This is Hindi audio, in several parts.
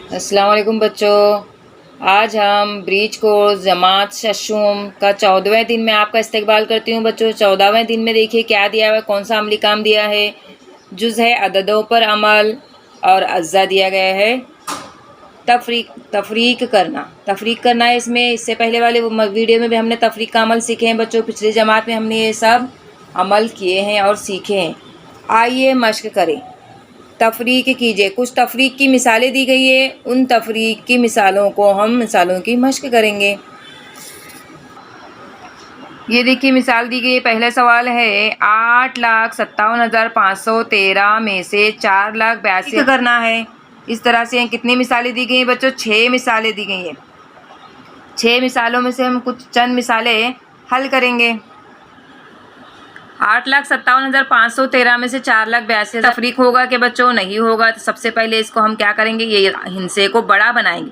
अस्सलाम वालेकुम बच्चों। आज हम ब्रीच कोर्स जमात शशुम का 14वें दिन में आपका इस्तकबाल करती हूँ बच्चों। 14वें दिन में देखिए क्या दिया हुआ है, कौन सा अमली काम दिया है। जुज़ है अददों पर अमल और अज्जा दिया गया है। तफरीक करना है इसमें। इससे पहले वाले वीडियो में भी हमने तफरीक का अमल सीखे हैं बच्चों। पिछली जमात में हमने ये सब अमल किए हैं और सीखे हैं। आइए मश्क करें। तफरीक कीजिए। कुछ तफरीक की मिसालें दी गई है, उन तफरीक की मिसालों को हम मिसालों की मश्क करेंगे। ये देखिए मिसाल दी गई है। पहला सवाल है 8,57,513 में से 4,82,000 करना है। इस तरह से कितनी मिसालें दी गई हैं बच्चों? 6 मिसालें दी गई हैं। 6 मिसालों में से हम कुछ चंद मिसालें हल करेंगे। 8,57,513 में से 4,82,000 तफरीक होगा कि बच्चों? नहीं होगा। तो सबसे पहले इसको हम क्या करेंगे, ये हिंसे को बड़ा बनाएंगे।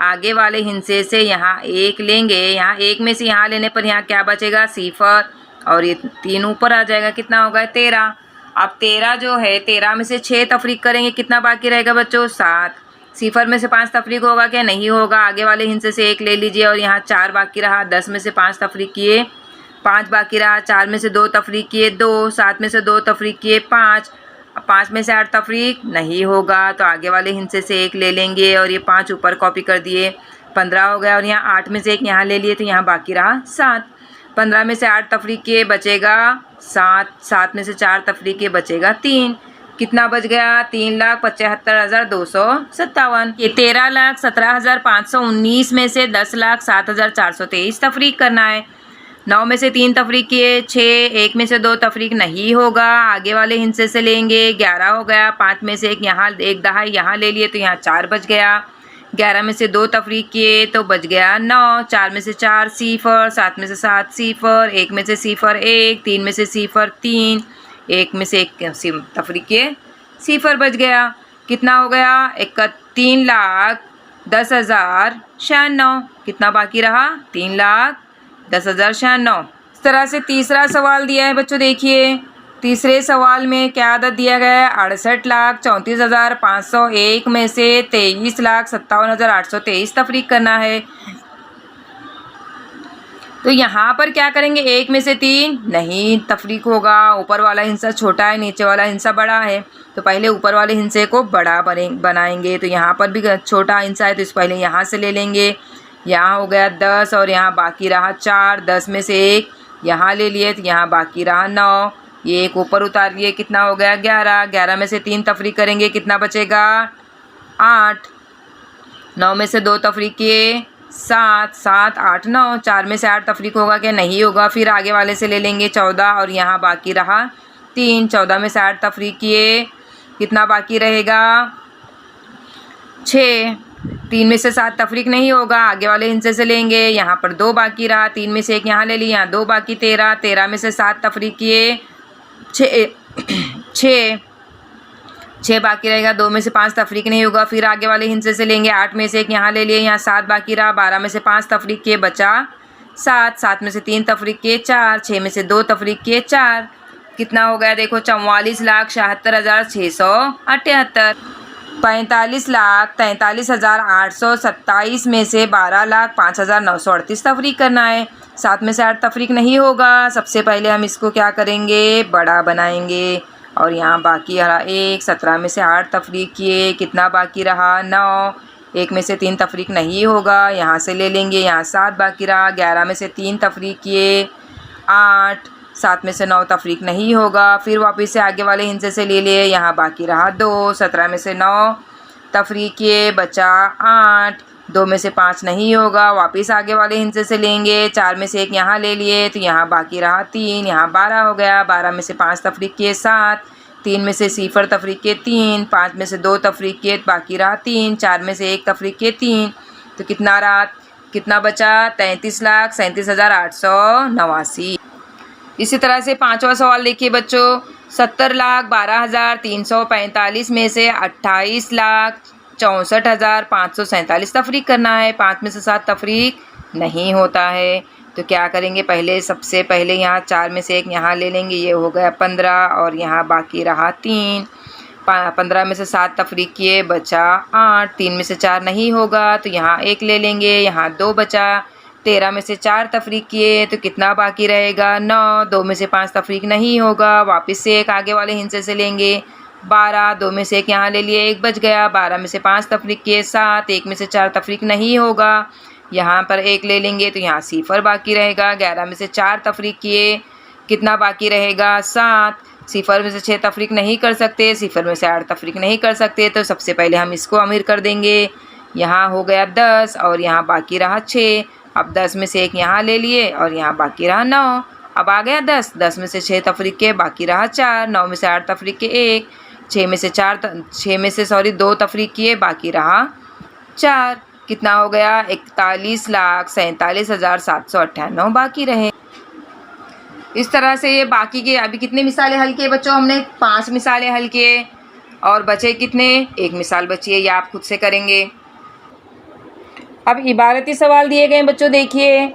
आगे वाले हिंसे से यहाँ एक लेंगे, यहाँ एक में से यहाँ लेने पर यहाँ क्या बचेगा? सिफर, और ये 3 ऊपर आ जाएगा। कितना होगा? 13। अब 13 जो है, 13 में से 6 तफरीक करेंगे, कितना बाकी रहेगा बच्चों? 7। सिफर में से 5 तफरीक होगा क्या? नहीं होगा। आगे वाले हिंसे से 1 ले लीजिए और यहाँ 4 बाकी रहा। 10 में से 5 तफरीक किए, 5 बाकी रहा। 4 में से 2 तफरीक किए, 2। 7 में से 2 तफरीक किए, 5। अब 5 में से 8 तफरीक नहीं होगा, तो आगे वाले हिंसे से 1 ले लेंगे और ये 5 ऊपर कॉपी कर दिए, 15 हो गया। और यहाँ 8 में से 1 यहाँ ले लिए, तो यहाँ बाकी रहा 7। 15 में से 8 तफरीक किए, बचेगा 7। 7 में से 4 तफरीक किए, बचेगा 3। कितना बच गया? 3,75,257। ये 13,17,519 में से 10,07,423 तफरीक करना है। 9 में से 3 तफरीक किए, 6। 1 में से 2 तफरीक नहीं होगा, आगे वाले हिस्से से लेंगे, 11 हो गया। 5 में से 1 यहाँ, 1 दहाई यहाँ ले लिए, तो यहाँ 4 बच गया। 11 में से 2 तफरीक किए तो बच गया 9। 4 में से 4 सिफर, 7 में से 7 सिफर, 1 में से सिफर 1, 3 में से सिफर 3, 1 में से 1 तफरीक किए, सिफर बच गया। कितना हो गया? 3,10,96। कितना बाकी रहा? 3,10,96। इस तरह से तीसरा सवाल दिया है बच्चों। देखिए तीसरे सवाल में क्या आदत दिया गया है? 68,34,501 में से 23,57,823 तफरीक करना है। तो यहाँ पर क्या करेंगे? 1 में से 3 नहीं तफरीक होगा, ऊपर वाला हिस्सा छोटा है, नीचे वाला हिस्सा बड़ा है, तो पहले ऊपर वाले हिस्से को बड़ा बनाएंगे। तो यहाँ पर भी छोटा हिस्सा है, तो इस पहले यहाँ से ले लेंगे। यहाँ हो गया 10 और यहाँ बाकी रहा 4। 10 में से 1 यहाँ ले लिए, तो यहाँ बाकी रहा 9। ये 1 ऊपर उतार लिए, कितना हो गया? 11। 11 में से 3 तफरीक करेंगे, कितना बचेगा? 8। 9 में से 2 तफरीक किए, 7। 7, 8, 9। 4 में से 8 तफरीक होगा क्या? नहीं होगा। फिर आगे वाले से ले लेंगे 14 और यहाँ बाकी रहा 3। 14 में से 8 तफरीक किए, कितना बाकी रहेगा? 6। 3 में से 7 तफरीक नहीं होगा, आगे वाले हिस्से से लेंगे, यहाँ पर 2 बाकी रहा। 3 में से 1 यहाँ ले लिया, यहाँ 2 बाकी 13। 13 में से 7 तफरीक किए, 6 बाकी रहेगा। 2 में से 5 तफरीक नहीं होगा, फिर आगे वाले हिस्से से लेंगे। 8 में से 1 यहाँ ले लिए, यहाँ 7 बाकी रहा। 12 में से 5 तफरीक किए, बचा 7। 7 में से 3 तफरीक किए, 4। 6 में से 2 तफरीक किए, 4। कितना हो गया? देखो 44,76,678। 45,43,827 में से 12,05,938 तफरीक करना है। 7 में से 8 तफरीक नहीं होगा, सबसे पहले हम इसको क्या करेंगे? बड़ा बनाएंगे। और यहाँ बाकी रहा 1। 17 में से 8 तफरीक किए, कितना बाकी रहा? 9। 1 में से 3 तफरीक नहीं होगा, यहाँ से ले लेंगे, यहाँ 7 बाकी रहा। 11 में से 3 तफरीक किए, 8। 7 में से 9 तफरीक नहीं होगा, फिर वापस से आगे वाले हिस्से से ले लिए, यहाँ बाकी रहा 2। 17 में से 9 तफरीक किए, बचा 8। 2 में से 5 नहीं होगा, वापस आगे वाले हिस्से से लेंगे। 4 में से 1 यहाँ ले लिए, तो यहाँ बाकी रहा 3। यहाँ 12 हो गया। 12 में से 5 तफरीक किए, 7। 3 में से सिफर तफरीक किए, 3। 5 में से 2 तफरीक किए, बाकी रहा 3। 4 में से 1 तफरीक किए, 3। तो कितना रहा? कितना बचा? 33,37,889। इसी तरह से पांचवा सवाल देखिए बच्चों। 70,12,345 में से 28,64,547 तफरीक करना है। 5 में से 7 तफरीक नहीं होता है, तो क्या करेंगे? पहले सबसे पहले यहाँ 4 में से 1 यहाँ ले लेंगे, ये हो गया 15 और यहाँ बाकी रहा 3। 15 में से 7 तफरीक किए, बचा 8। 3 में से 4 नहीं होगा तो यहाँ 1 ले लेंगे, यहाँ 2 बचा। 13 में से 4 तफरीक किए तो कितना बाकी रहेगा? 9। 2 में से 5 तफरीक नहीं होगा, वापस से 1 आगे वाले हिस्से से लेंगे। 12। 2 में से 1 यहाँ ले लिए, 1 बच गया। 12 में से 5 तफरीक किए 7। 1 में से 4 तफरीक नहीं होगा, यहाँ पर 1 ले लेंगे तो यहाँ 0 बाकी रहेगा। 11 में से 4 तफरीक किए, कितना बाकी रहेगा? 7। 0 में से 6 तफरीक नहीं कर सकते, 0 में से 8 तफरीक नहीं कर सकते, तो सबसे पहले हम इसको अमीर कर देंगे। यहाँ हो गया 10 और यहाँ बाकी रहा 6। अब 10 में से 1 यहाँ ले लिए और यहाँ बाकी रहा 9। अब आ गया 10। 10 में से 6 तफरीक के बाकी रहा 4। 9 में से 8 तफरीक के 1। 6 में से 2 तफरीक किए, बाकी रहा 4। कितना हो गया? 41,47,798 बाकी रहे। इस तरह से ये बाकी के अभी कितने मिसालें हल किए बच्चों? हमने 5 मिसालें हल किए और बचे कितने? 1 मिसाल बची है, ये आप खुद से करेंगे। अब इबारती सवाल दिए गए बच्चों, देखिए।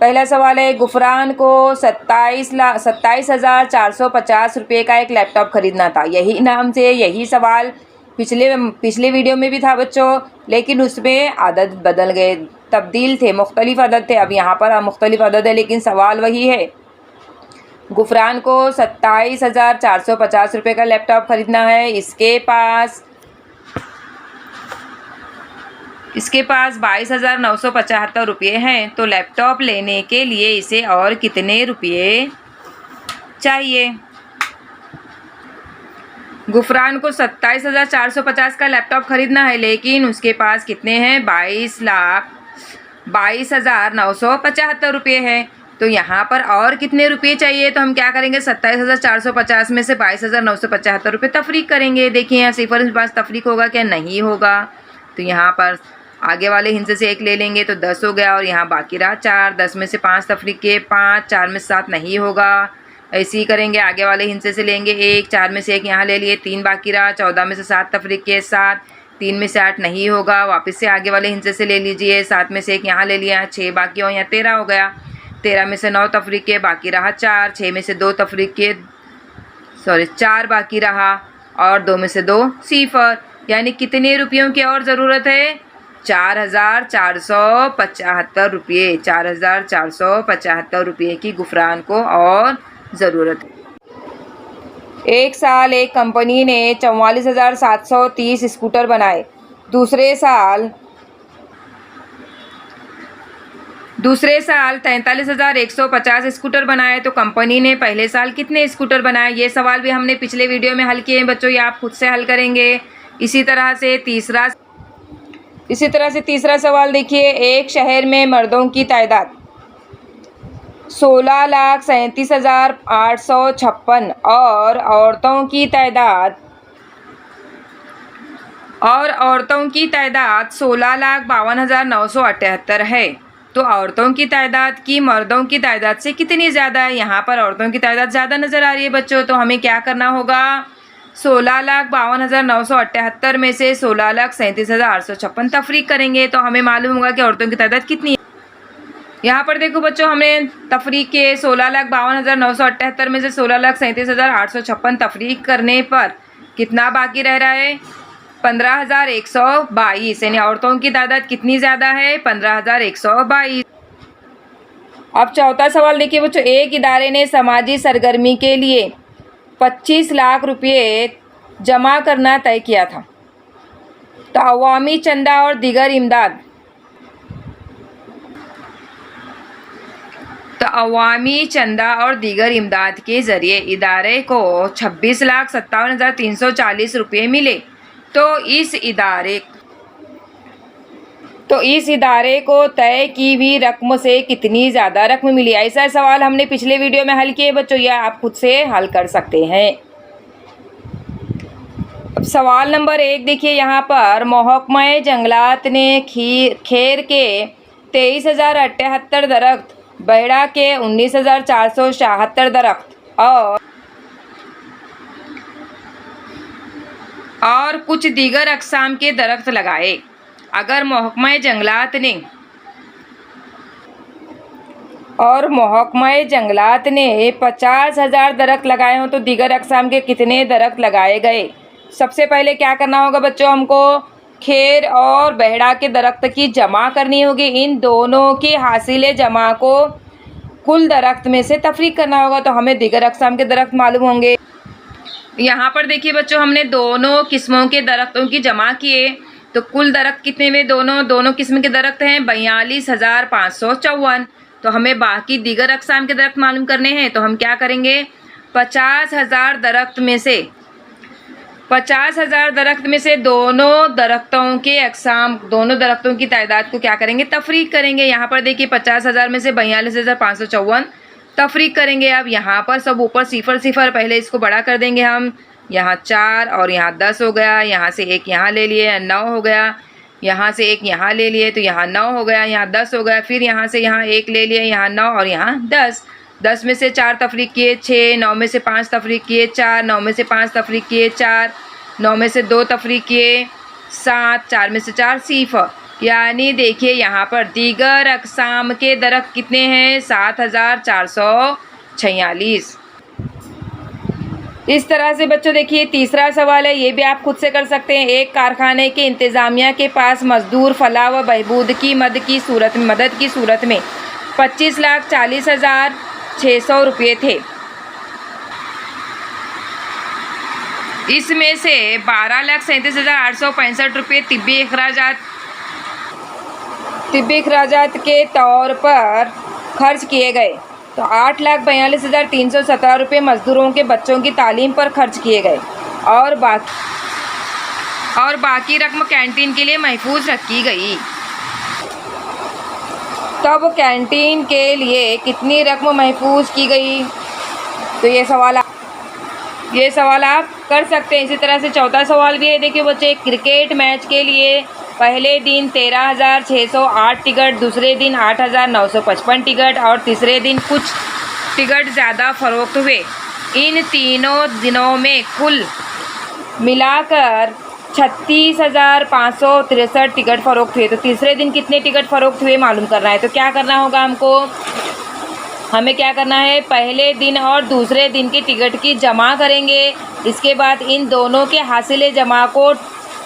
पहला सवाल है, गुफरान को 27,450 रुपये का एक लैपटॉप खरीदना था। यही नाम से यही सवाल पिछले वीडियो में भी था बच्चों, लेकिन उसमें अदद बदल गए, तब्दील थे, मुख्तलिफ अदद थे। अब यहाँ पर मुख्तलिफ अदद है लेकिन सवाल वही है। गुफरान को 27,450 रुपये का लैपटॉप खरीदना है। इसके पास 22,975 रुपये हैं, तो लैपटॉप लेने के लिए इसे और कितने रुपये चाहिए? गुफरान को 27,450 का लैपटॉप खरीदना है, लेकिन उसके पास कितने हैं? 22,975 रुपये हैं। तो यहाँ पर और कितने रुपये चाहिए? तो हम क्या करेंगे? 27,450 में से 22,975 रुपये तफरीक करेंगे। देखिए यहाँ 0 के पास तफरीक होगा क्या? नहीं होगा। तो यहाँ पर आगे वाले हिस्से से 1 ले लेंगे तो 10 हो गया और यहाँ बाकी रहा 4। 10 में से 5 तफरीक के 5। 4 में से 7 नहीं होगा, ऐसे ही करेंगे। आगे वाले हिस्से से लेंगे 1। 4 में से 1 यहाँ ले लिए, 3 बाकी रहा। 14 में से 7 तफरीक के 7। 3 में से 8 नहीं होगा, वापस से आगे वाले हिस्से से ले लीजिए। 7 में से 1 यहाँ ले लिया, 6 बाकी हो, यहाँ 13 हो गया। 13 में से 9 तफरीक के बाकी रहा 4। 6 में से 2 तफरीक के 4 बाकी रहा और 2 में से 2 0। यानी कितने रुपयों की और ज़रूरत है? 4,475 रुपये। 4,475 रुपये की गुफरान को और ज़रूरत है। एक साल एक कंपनी ने 44,730 स्कूटर बनाए। दूसरे साल 43,150 स्कूटर बनाए, तो कंपनी ने पहले साल कितने स्कूटर बनाए? ये सवाल भी हमने पिछले वीडियो में हल किए हैं बच्चों, ये आप खुद से हल करेंगे। इसी तरह से तीसरा सवाल देखिए। एक शहर में मर्दों की तादाद 16,37,856 और औरतों की तादाद 16,52,978 है। तो औरतों की तादाद की मर्दों की तादाद से कितनी ज़्यादा है? यहाँ पर औरतों की तादाद ज़्यादा नज़र आ रही है बच्चों, तो हमें क्या करना होगा? 16,52,978 में से 16,37,856 तफरीक करेंगे तो हमें मालूम होगा कि औरतों की तादाद कितनी है। यहाँ पर देखो बच्चों, हमने तफरीक के 16,52,978 में से 16,37,856 तफरीक करने पर कितना बाकी रह रहा है? 15,122। यानी औरतों की तादाद कितनी ज़्यादा है? 15,122। अब चौथा सवाल देखिए बच्चों। एक इदारे ने समाजी सरगर्मी के लिए 25 लाख रुपये जमा करना तय किया था, तो अवामी चंदा और दीगर इमदाद के ज़रिए इदारे को 26,57,340 रुपये मिले। तो इस इदारे को तय की हुई रकम से कितनी ज़्यादा रकम मिली? ऐसा सवाल हमने पिछले वीडियो में हल किए बच्चों, यह आप खुद से हल कर सकते हैं। अब सवाल नंबर 1 देखिए। यहाँ पर महकमा जंगलात ने खेर के 23,078 दरख्त, बैड़ा के 19,476 दरख्त और कुछ दीगर अक़साम के दरख्त लगाए। अगर महकमा जंगलात ने 50,000 दरख्त लगाए हों तो दीगर अक़साम के कितने दरख्त लगाए गए? सबसे पहले क्या करना होगा बच्चों, हमको खेर और बेहड़ा के दरख्त की जमा करनी होगी। इन दोनों की हासिल जमा को कुल दरख्त में से तफरीक करना होगा। तो हमें दीगर अक़साम के दरख्त मालूम होंगे। यहाँ पर देखिए बच्चों, हमने दोनों किस्मों के दरख्तों की जमा किए तो कुल दरख्त कितने में दोनों किस्म के दरख्त हैं 42,554। तो हमें बाकी दीगर अक़साम के दरख्त मालूम करने हैं। तो हम क्या करेंगे, 50,000 दरख्त में से 50,000 दरख्त में से दोनों दरख्तों के अक़साम, दोनों दरख्तों की तादाद को क्या करेंगे, तफरीक करेंगे। यहाँ पर देखिए 50,000 में से 42,554 तफरीक करेंगे। अब यहाँ पर सब ऊपर सिफर सिफर, पहले इसको बड़ा कर देंगे हम। यहाँ 4 और यहाँ 10 हो गया, यहाँ से एक यहाँ ले लिए 9 हो गया, यहाँ से एक यहाँ ले लिए तो यहाँ 9 हो गया, यहाँ 10 हो गया, फिर यहाँ से यहाँ एक ले लिए, यहाँ 9 और यहाँ 10। 10 में से 4 तफरीक किए 6, 9 में से 5 तफरीक किए 4, 9 में से 5 तफरीक किए 4, 9 में से 2 तफरीक किए 7, 4 में से 4 सिफर। यानी देखिए यहाँ पर दीगर अक़साम के दरख्त कितने हैं 7,446। इस तरह से बच्चों देखिए तीसरा सवाल है, ये भी आप खुद से कर सकते हैं। एक कारखाने के इंतज़ामिया के पास मज़दूर फलाह व बहबूद की मदद की सूरत में 25,40,600 रुपये थे। इसमें से 12,37,865 रुपये तिब्बी अखराजात के तौर पर खर्च किए गए। तो 8,42,317 रुपये मज़दूरों के बच्चों की तालीम पर खर्च किए गए और बाकी रकम कैंटीन के लिए महफूज रखी गई। तब कैंटीन के लिए कितनी रकम महफूज की गई, तो ये सवाल आप कर सकते हैं। इसी तरह से चौथा सवाल भी है। देखिए बच्चे, क्रिकेट मैच के लिए पहले दिन 13,608 टिकट, दूसरे दिन 8,955 टिकट और तीसरे दिन कुछ टिकट ज़्यादा फ़रोख्त हुए। इन तीनों दिनों में कुल मिलाकर 36,563 टिकट फ़रोख्त हुए। तो तीसरे दिन कितने टिकट फ़रोख्त हुए मालूम करना है। तो क्या करना होगा हमको, हमें क्या करना है, पहले दिन और दूसरे दिन की टिकट की जमा करेंगे। इसके बाद इन दोनों के हासिल जमा को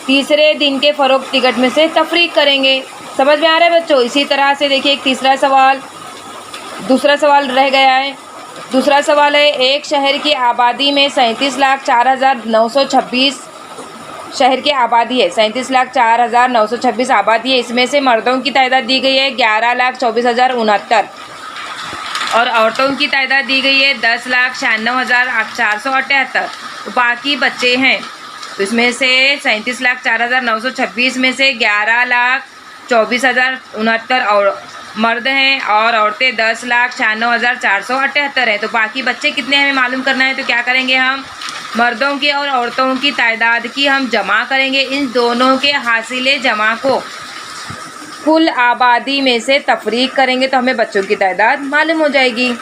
तीसरे दिन के फ़रोख्त टिकट में से तफरीक करेंगे। समझ में आ रहा है बच्चों। इसी तरह से देखिए एक दूसरा सवाल रह गया है। दूसरा सवाल है, एक शहर की आबादी में 37,04,926 शहर की आबादी है, 37,04,926 आबादी है। इसमें से मर्दों की तादाद दी गई है 11,24,069 और औरतों की तादाद दी गई है 10,96,478। बाकी बच्चे हैं तो इसमें से 37,04,926 में से 11,24,069 और मर्द हैं और औरतें 10,96,478 हैं। तो बाकी बच्चे कितने हमें मालूम करना है। तो क्या करेंगे, हम मर्दों की और औरतों की तादाद की हम जमा करेंगे। इन दोनों के हासिल जमा को कुल आबादी में से तफरीक करेंगे तो हमें बच्चों की तादाद मालूम हो जाएगी।